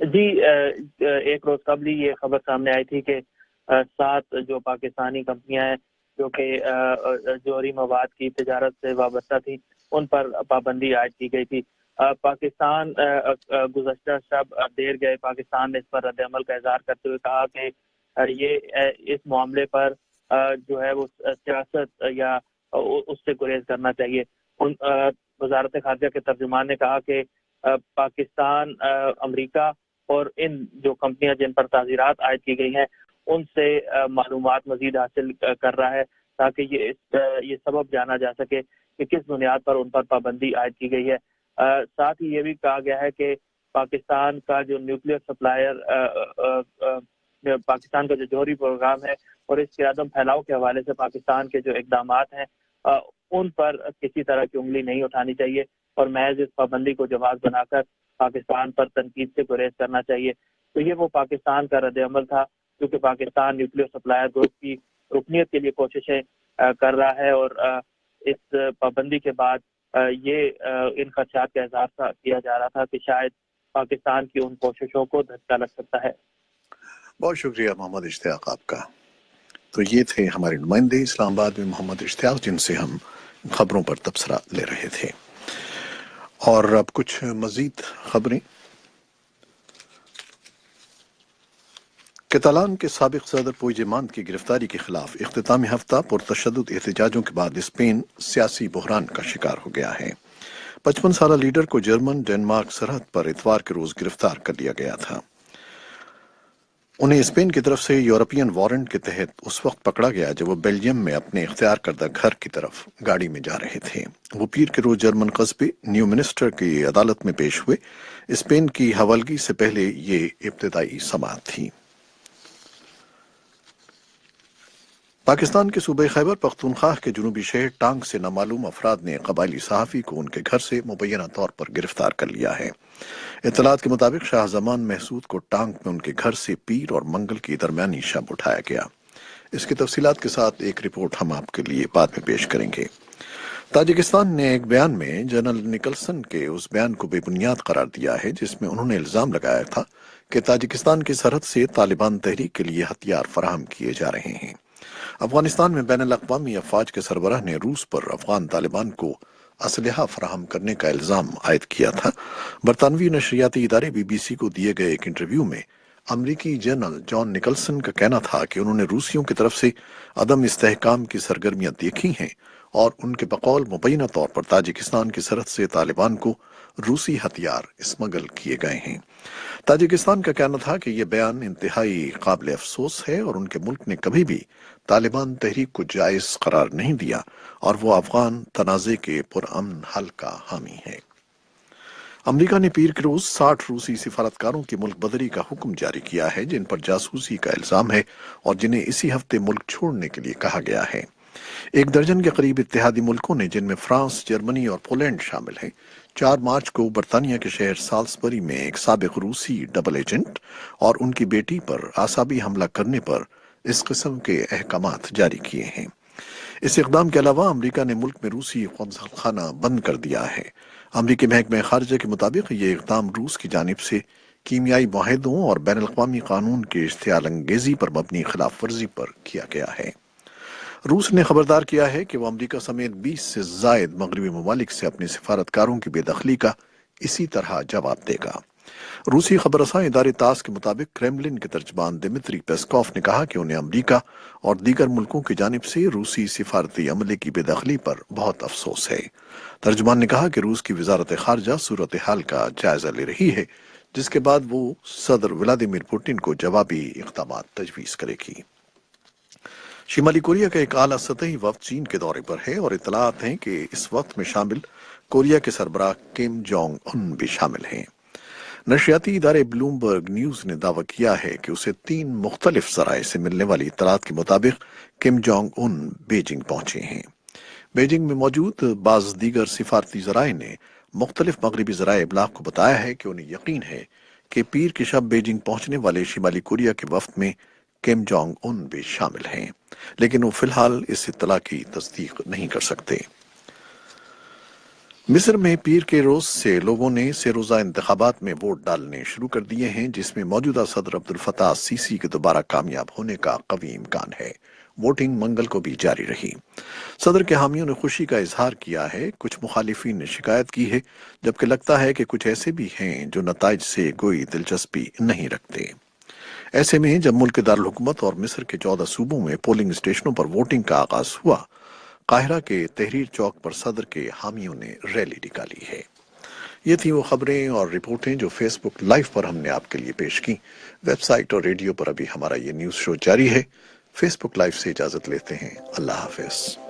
جی ایک روز قبل ہی یہ خبر سامنے آئی تھی کہ 7 جو پاکستانی کمپنیاں ہیں جو کہ جوہری مواد کی تجارت سے وابستہ تھیں ان پر پابندی عائد کی گئی تھی۔ پاکستان گزشتہ شب دیر گئے پاکستان نے اس پر رد عمل کا اظہار کرتے ہوئے کہا کہ یہ اس معاملے پر جو ہے وہ سیاست یا اس سے گریز کرنا چاہیے۔ وزارت خارجہ کے ترجمان نے کہا کہ پاکستان امریکہ اور ان جو کمپنیاں جن پر تعزیرات عائد کی گئی ہیں ان سے معلومات مزید حاصل کر رہا ہے تاکہ یہ سبب جانا جا سکے کہ کس بنیاد پر ان پر پابندی عائد کی گئی ہے۔ ساتھ ہی یہ بھی کہا گیا ہے کہ پاکستان کا جو نیوکلیئر سپلائر پاکستان کا جو جوہری پروگرام ہے اور اس کے عدم پھیلاؤ کے حوالے سے پاکستان کے جو اقدامات ہیں ان پر کسی طرح کی انگلی نہیں اٹھانی چاہیے اور محض اس پابندی کو جواز بنا کر پاکستان پر تنقید سے گریز کرنا چاہیے۔ تو یہ وہ پاکستان کا رد عمل تھا کیونکہ پاکستان نیوکلیئر سپلائر گروپ کی رکنیت کے لیے کوششیں کر رہا ہے اور اس پابندی کے بعد یہ ان خدشات کا اظہار کیا جا رہا تھا کہ شاید پاکستان کی ان کوششوں کو دھچکا لگ سکتا ہے۔ بہت شکریہ محمد اشتیاق آپ کا۔ تو یہ تھے ہمارے نمائندے اسلام آباد میں محمد اشتیاق جن سے ہم خبروں پر تبصرہ لے رہے تھے۔ اور اب کچھ مزید خبریں۔ کیتالان کے سابق صدر پوئجیمانت کی گرفتاری کے خلاف اختتامی ہفتہ پرتشدد احتجاجوں کے بعد اسپین سیاسی بحران کا شکار ہو گیا ہے۔ 55 سالہ لیڈر کو جرمن ڈنمارک سرحد پر اتوار کے روز گرفتار کر لیا گیا تھا۔ انہیں اسپین کی طرف سے یورپین وارنٹ کے تحت اس وقت پکڑا گیا جب وہ بیلجیم میں اپنے اختیار کردہ گھر کی طرف گاڑی میں جا رہے تھے۔ وہ پیر کے روز جرمن قصبے نیو منسٹر کی عدالت میں پیش ہوئے۔ اسپین کی حوالگی سے پہلے یہ ابتدائی سماعت تھی۔ پاکستان کے صوبہ خیبر پختونخوا کے جنوبی شہر ٹانک سے نامعلوم افراد نے قبائلی صحافی کو ان کے گھر سے مبینہ طور پر گرفتار کر لیا ہے۔ اطلاعات کے مطابق شاہ زمان محسود کو ٹانک میں ان کے گھر سے پیر اور منگل کی درمیانی شب اٹھایا گیا۔ اس کی تفصیلات کے ساتھ ایک رپورٹ ہم آپ کے لیے بعد میں پیش کریں گے۔ تاجکستان نے ایک بیان میں جنرل نکلسن کے اس بیان کو بے بنیاد قرار دیا ہے جس میں انہوں نے الزام لگایا تھا کہ تاجکستان کی سرحد سے طالبان تحریک کے لیے ہتھیار فراہم کیے جا رہے ہیں۔ افغانستان میں بین الاقوامی افواج کے سربراہ نے روس پر افغان طالبان کو اسلحہ فراہم کرنے کا الزام عائد کیا تھا۔ برطانوی نشریاتی ادارے BBC کو دیے گئے ایک انٹرویو میں امریکی جنرل جان نکلسن کا کہنا تھا کہ انہوں نے روسیوں کی طرف سے عدم استحکام کی سرگرمیاں دیکھی ہیں اور ان کے بقول مبینہ طور پر تاجکستان کی سرحد سے طالبان کو روسی ہتھیار اسمگل کیے گئے ہیں۔ تاجکستان کا کہنا تھا کہ یہ بیان انتہائی قابل افسوس ہے اور ان کے ملک نے کبھی بھی طالبان تحریک کو جائز قرار نہیں دیا اور وہ افغان تنازع کے پرامن حل کا حامی ہے۔ امریکہ نے پیر کے روز 60 روسی سفارتکاروں کی ملک بدری کا حکم جاری کیا ہے جن پر جاسوسی کا الزام ہے اور جنہیں اسی ہفتے ملک چھوڑنے کے لیے کہا گیا ہے۔ 1 درجن کے قریب اتحادی ملکوں نے جن میں فرانس، جرمنی اور پولینڈ شامل ہیں 4 مارچ کو برطانیہ کے شہر سالسبری میں ایک سابق روسی ڈبل ایجنٹ اور ان کی بیٹی پر اعصابی حملہ کرنے پر اس قسم کے احکامات جاری کیے ہیں۔ اس اقدام کے علاوہ امریکہ نے ملک میں روسی قونصل خانہ بند کر دیا ہے۔ امریکی محکمہ خارجہ کے مطابق یہ اقدام روس کی جانب سے کیمیائی معاہدوں اور بین الاقوامی قانون کے اشتعال انگیزی پر مبنی خلاف ورزی پر کیا گیا ہے۔ روس نے خبردار کیا ہے کہ وہ امریکہ سمیت 20 سے زائد مغربی ممالک سے اپنے سفارتکاروں کی بے دخلی کا اسی طرح جواب دے گا۔ روسی خبر رساں ادارے تاس کے مطابق کریملن کے ترجمان دمتری پیسکوف نے کہا کہ انہیں امریکہ اور دیگر ملکوں کی جانب سے روسی سفارتی عملے کی بے دخلی پر بہت افسوس ہے۔ ترجمان نے کہا کہ روس کی وزارت خارجہ صورتحال کا جائزہ لے رہی ہے جس کے بعد وہ صدر ولادیمیر پوٹن کو جوابی اقدامات تجویز کرے گی۔ شمالی کوریا کا ایک اعلیٰ سطحی وفد چین کے دورے پر ہے اور اطلاعات ہیں کہ اس وقت میں شامل کوریا کے سربراہ کم جونگ ان بھی شامل ہیں۔ نشریاتی ادارے بلومبرگ نیوز نے دعویٰ کیا ہے کہ اسے 3 مختلف ذرائع سے ملنے والی اطلاعات کے مطابق کم جونگ ان بیجنگ پہنچے ہیں۔ بیجنگ میں موجود بعض دیگر سفارتی ذرائع نے مختلف مغربی ذرائع ابلاغ کو بتایا ہے کہ انہیں یقین ہے کہ پیر کی شب بیجنگ پہنچنے والے شمالی کوریا کے وفد میں کم جونگ ان بھی شامل ہیں، لیکن وہ فی الحال اس اطلاع کی تصدیق نہیں کر سکتے۔ مصر میں پیر کے روز سے لوگوں نے سے روزہ انتخابات میں ووٹ ڈالنے شروع کر دیے ہیں، جس میں موجودہ صدر عبد الفتاح السیسی کے دوبارہ کامیاب ہونے کا قوی امکان ہے۔ ووٹنگ منگل کو بھی جاری رہی۔ صدر کے حامیوں نے خوشی کا اظہار کیا ہے، کچھ مخالفین نے شکایت کی ہے، جبکہ لگتا ہے کہ کچھ ایسے بھی ہیں جو نتائج سے کوئی دلچسپی نہیں رکھتے۔ ایسے میں جب ملک کے دارالحکومت اور مصر کے 14 صوبوں میں پولنگ اسٹیشنوں پر ووٹنگ کا آغاز ہوا، قاہرہ کے تحریر چوک پر صدر کے حامیوں نے ریلی نکالی ہے۔ یہ تھیں وہ خبریں اور رپورٹیں جو فیس بک لائیو پر ہم نے آپ کے لیے پیش کی۔ ویب سائٹ اور ریڈیو پر ابھی ہمارا یہ نیوز شو جاری ہے۔ فیس بک لائیو سے اجازت لیتے ہیں۔ اللہ حافظ۔